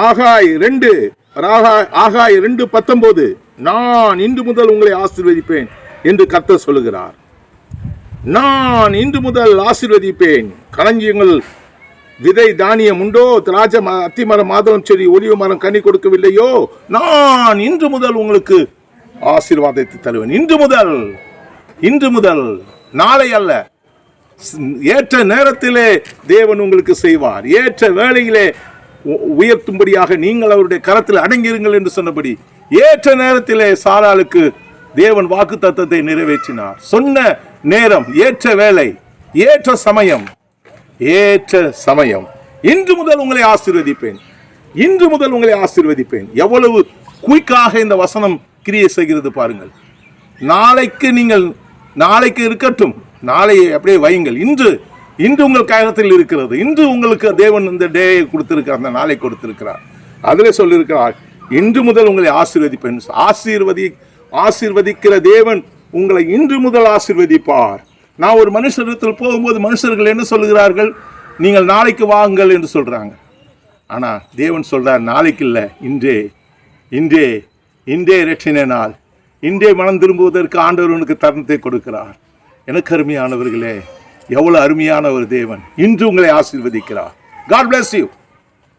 ஆகாய் 2:19 நான் இன்று முதல் உங்களை ஆசீர்வதிப்பேன் என்று கர்த்தர் சொல்லுகிறார். நான் இன்று முதல் ஆசீர்வதிப்பேன். களஞ்சியங்கள் விதை தானியம் உண்டோ, திராட்சை அத்திமரம் மாதுளம் செடி ஒலிவ மரம் கனி கொடுக்கவில்லையோ, நான் இன்று முதல் உங்களுக்கு ஆசீர்வாதத்தை தருவேன். இன்று முதல் நாளை அல்ல, ஏற்ற நேரத்திலே தேவன் உங்களுக்கு செய்வார். ஏற்ற வேளையிலே உயர்த்தும்படியாக நீங்கள் அவருடைய கரத்தில் அடங்கியிருங்கள் என்று சொன்னபடி ஏற்ற நேரத்திலே சாராளுக்கு தேவன் வாக்கு தத்தத்தை நிறைவேற்றினார். சொன்ன நேரம், ஏற்ற வேலை, ஏற்ற சமயம். இன்று முதல் உங்களை ஆசீர்வதிப்பேன். எவ்வளவு குயிக்காக இந்த வசனம் கிரியை செய்கிறது பாருங்கள். நாளைக்கு இருக்கட்டும், நாளையை அப்படியே வையுங்கள். இன்று உங்கள் காலத்தில் இருக்கிறது. இன்று உங்களுக்கு தேவன் இந்த டேயை கொடுத்திருக்கிறார், அந்த நாளை கொடுத்திருக்கிறார். அதிலே சொல்லியிருக்கிறார், இன்று முதல் உங்களை ஆசீர்வதிப்பேன். ஆசீர்வதிக்கிற தேவன் உங்களை இன்று முதல் ஆசீர்வதிப்பார். நான் ஒரு மனுஷரிடத்தில் போகும்போது மனுஷர்கள் என்ன சொல்லுகிறார்கள்? நீங்கள் நாளைக்கு வாங்குங்கள் என்று சொல்றாங்க. ஆனா தேவன் சொல்றார், நாளைக்கு இல்லை, இன்றே இரட்சணை நாள். இன்றே மனம் திரும்புவதற்கு ஆண்டவர் உனக்கு தருணத்தை கொடுக்கிறார். எனக்கு அருமையானவர்களே, எவ்வளவு அருமையான ஒரு தேவன் இன்று உங்களை ஆசீர்வதிக்கிறார். God bless you.